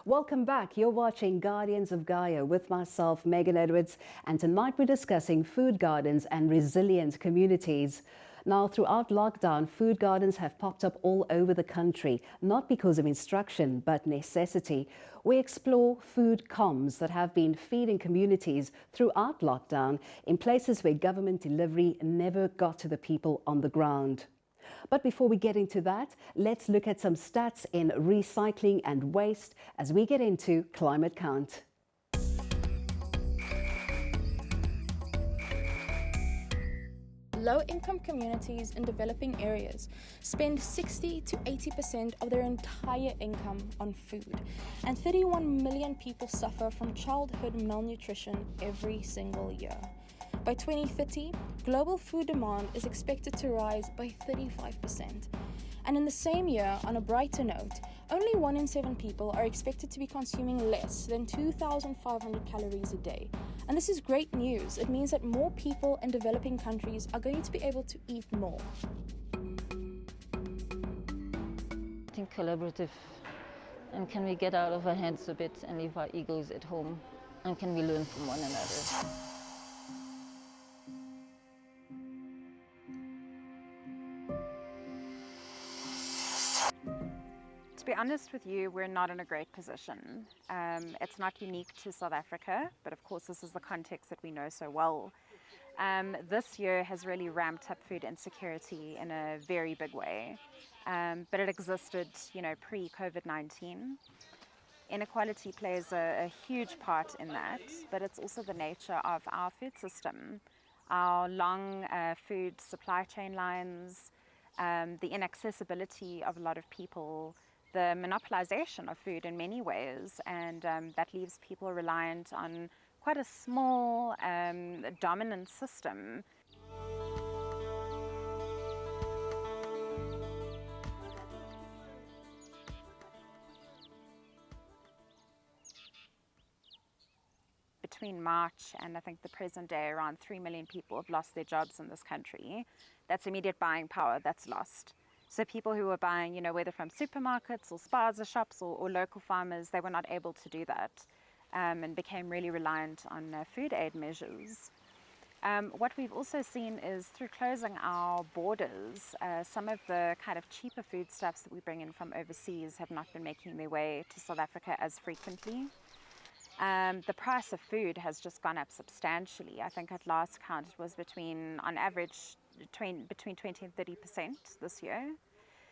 Welcome back. You're watching Guardians of Gaia with myself, Megan Edwards, and tonight we're discussing food gardens and resilient communities. Now, throughout lockdown, food gardens have popped up all over the country, not because of instruction, but necessity. We explore food comms that have been feeding communities throughout lockdown in places where government delivery never got to the people on the ground. But before we get into that, let's look at some stats in recycling and waste as we get into Climate Count. Low-income communities in developing areas spend 60 to 80% of their entire income on food, and 31 million people suffer from childhood malnutrition every single year. By 2030, global food demand is expected to rise by 35%. And in the same year, on a brighter note, only 1 in 7 people are expected to be consuming less than 2,500 calories a day. And this is great news. It means that more people in developing countries are going to be able to eat more. I think collaborative, and can we get out of our heads a bit and leave our egos at home, and can we learn from one another? To be honest with you, we're not in a great position. It's not unique to South Africa, but of course this is the context that we know so well. This year has really ramped up food insecurity in a very big way, but it existed, pre-COVID-19. Inequality plays a huge part in that, but it's also the nature of our food system, our long food supply chain lines, the inaccessibility of a lot of people, the monopolization of food in many ways, and that leaves people reliant on quite a small dominant system. Between March and I think the present day, around 3 million people have lost their jobs in this country. That's immediate buying power that's lost. So people who were buying, whether from supermarkets or spas or shops or local farmers, they were not able to do that and became really reliant on food aid measures. What we've also seen is through closing our borders, some of the kind of cheaper foodstuffs that we bring in from overseas have not been making their way to South Africa as frequently. The price of food has just gone up substantially. I think at last count it was on average, between 20 and 30% this year.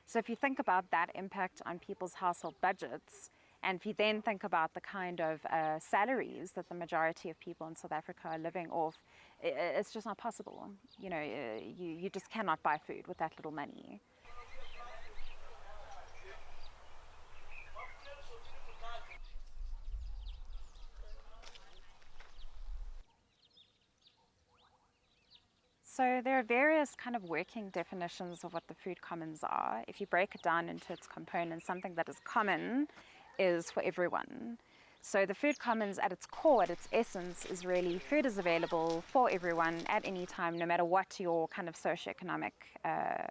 So if you think about that impact on people's household budgets, and if you then think about the kind of salaries that the majority of people in South Africa are living off, it's just not possible. You just cannot buy food with that little money. So there are various kind of working definitions of what the food commons are. If you break it down into its components, something that is common is for everyone. So the food commons at its core, at its essence, is really food is available for everyone at any time, no matter what your kind of socioeconomic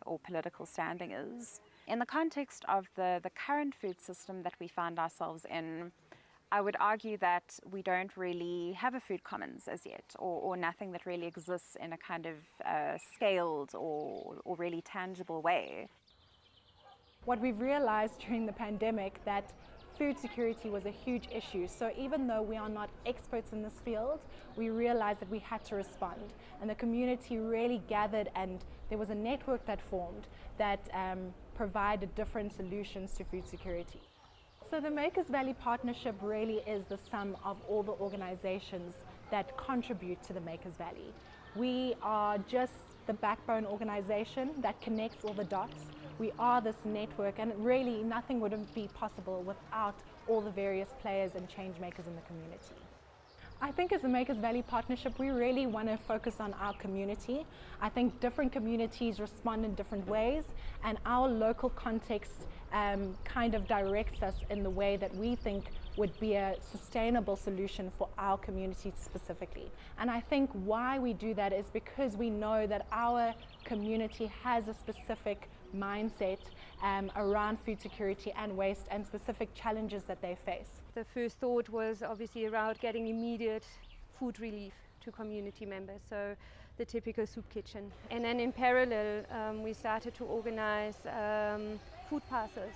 or political standing is. In the context of the current food system that we find ourselves in, I would argue that we don't really have a food commons as yet, or nothing that really exists in a kind of scaled or really tangible way. What we've realized during the pandemic that food security was a huge issue. So even though we are not experts in this field, we realized that we had to respond. And the community really gathered, and there was a network that formed that provided different solutions to food security. So the Makers Valley Partnership really is the sum of all the organizations that contribute to the Makers Valley. We are just the backbone organization that connects all the dots. We are this network, and really nothing would be possible without all the various players and change makers in the community. I think as the Makers Valley Partnership, we really want to focus on our community. I think different communities respond in different ways, and our local context kind of directs us in the way that we think would be a sustainable solution for our community specifically. And I think why we do that is because we know that our community has a specific mindset around food security and waste and specific challenges that they face. The first thought was obviously around getting immediate food relief to community members, so the typical soup kitchen. And then in parallel, we started to organize food parcels.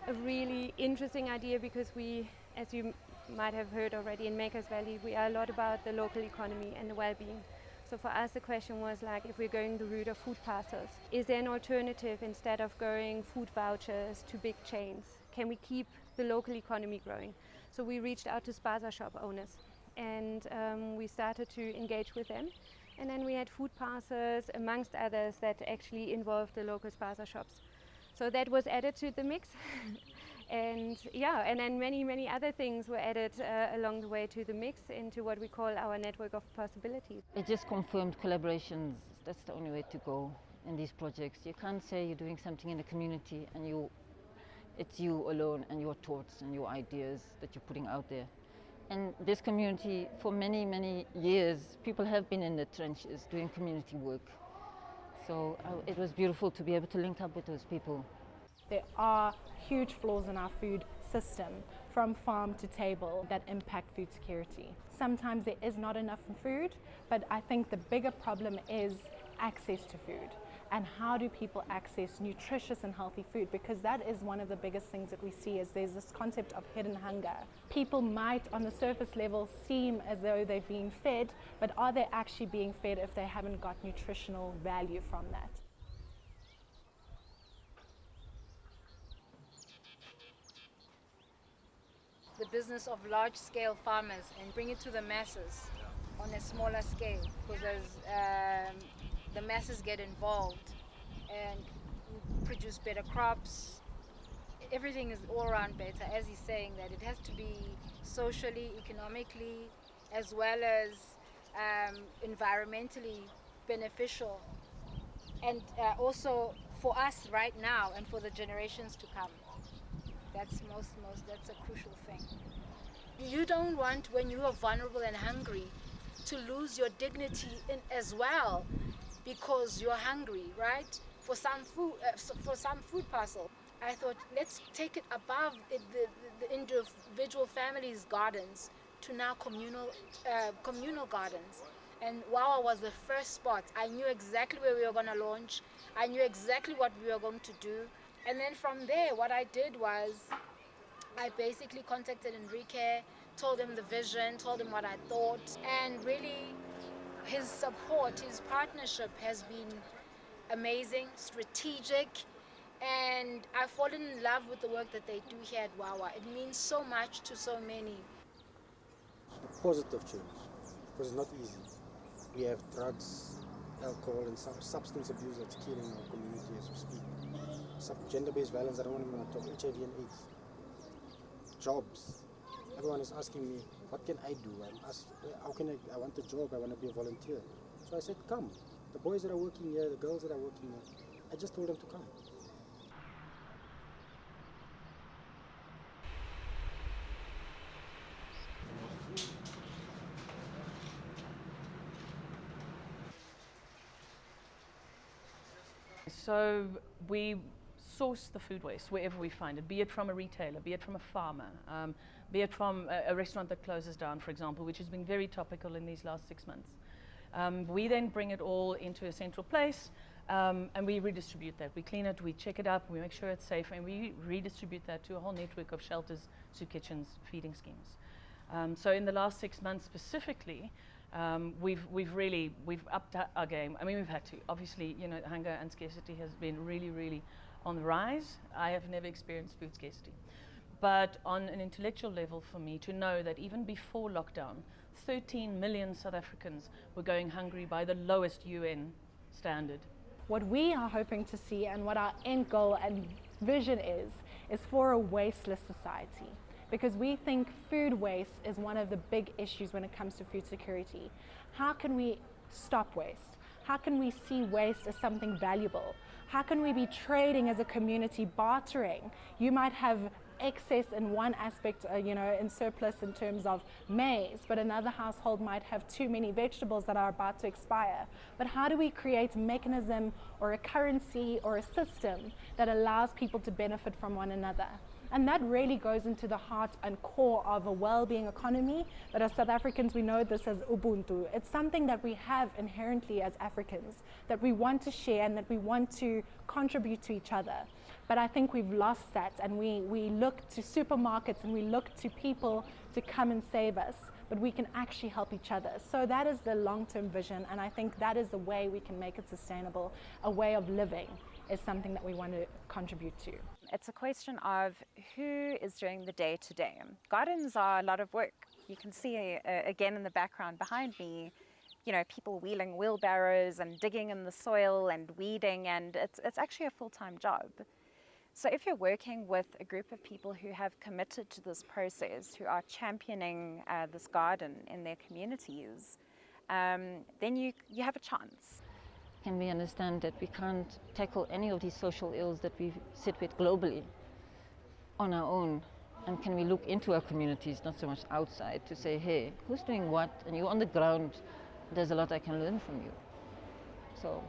A really interesting idea because we, as you might have heard already in Makers Valley, we are a lot about the local economy and the well-being. So for us the question was like, if we're going the route of food parcels, is there an alternative instead of going food vouchers to big chains? Can we keep the local economy growing? So we reached out to spaza shop owners and we started to engage with them. And then we had food parcels amongst others that actually involved the local spaza shops. So that was added to the mix. And yeah, and then many other things were added along the way to the mix into what we call our network of possibilities. It just confirmed collaborations. That's the only way to go in these projects. You can't say you're doing something in the community and it's you alone and your thoughts and your ideas that you're putting out there. And this community, for many years, people have been in the trenches doing community work. So it was beautiful to be able to link up with those people. There are huge flaws in our food system from farm to table that impact food security. Sometimes there is not enough food, but I think the bigger problem is access to food. And how do people access nutritious and healthy food? Because that is one of the biggest things that we see is there's this concept of hidden hunger. People might on the surface level seem as though they've been fed, but are they actually being fed if they haven't got nutritional value from that? The business of large-scale farmers and bring it to the masses on a smaller scale, because the masses get involved and produce better crops. Everything is all around better, as he's saying, that it has to be socially, economically, as well as environmentally beneficial, and also for us right now and for the generations to come. That's that's a crucial thing. You don't want, when you are vulnerable and hungry, to lose your dignity as well because you're hungry, right? For some food parcel. I thought, let's take it above the individual families' gardens to now communal gardens. And Wawa was the first spot. I knew exactly where we were going to launch. I knew exactly what we were going to do. And then from there, what I did was I basically contacted Enrique, told him the vision, told him what I thought, and really his support, his partnership has been amazing, strategic, and I've fallen in love with the work that they do here at Wawa. It means so much to so many. Positive change, because it's not easy. We have drugs, alcohol, and some substance abuse that's killing our community as we speak. Gender-based violence, I don't want to talk, HIV and AIDS. Jobs. Everyone is asking me, what can I do? I want a job, I want to be a volunteer. So I said, come. The boys that are working here, the girls that are working here, I just told them to come. So we source the food waste wherever we find it, be it from a retailer, be it from a farmer, be it from a restaurant that closes down, for example, which has been very topical in these last 6 months. We then bring it all into a central place and we redistribute that. We clean it, we check it up, we make sure it's safe, and we redistribute that to a whole network of shelters, soup kitchens, feeding schemes. So in the last 6 months specifically, we've upped our game. I mean, we've had to. Obviously, you know, hunger and scarcity has been really on the rise. I have never experienced food scarcity. But on an intellectual level, for me, to know that even before lockdown, 13 million South Africans were going hungry by the lowest UN standard. What we are hoping to see and what our end goal and vision is for a wasteless society. Because we think food waste is one of the big issues when it comes to food security. How can we stop waste? How can we see waste as something valuable? How can we be trading as a community, bartering? You might have excess in one aspect, in surplus in terms of maize, but another household might have too many vegetables that are about to expire. But how do we create a mechanism or a currency or a system that allows people to benefit from one another? And that really goes into the heart and core of a well-being economy. But as South Africans, we know this as Ubuntu. It's something that we have inherently as Africans, that we want to share and that we want to contribute to each other. But I think we've lost that, and we look to supermarkets and we look to people to come and save us, but we can actually help each other. So that is the long-term vision, and I think that is the way we can make it sustainable. A way of living is something that we want to contribute to. It's a question of who is doing the day-to-day. Gardens are a lot of work. You can see again in the background behind me, people wheeling wheelbarrows and digging in the soil and weeding, and it's actually a full-time job. So if you're working with a group of people who have committed to this process, who are championing this garden in their communities, then you have a chance. Can we understand that we can't tackle any of these social ills that we sit with globally on our own? And can we look into our communities, not so much outside, to say, hey, who's doing what? And you're on the ground, there's a lot I can learn from you. So.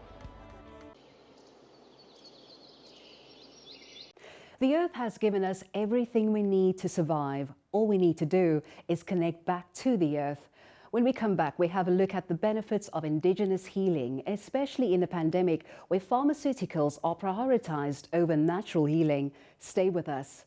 The earth has given us everything we need to survive. All we need to do is connect back to the earth. When we come back, we have a look at the benefits of indigenous healing, especially in a pandemic where pharmaceuticals are prioritized over natural healing. Stay with us.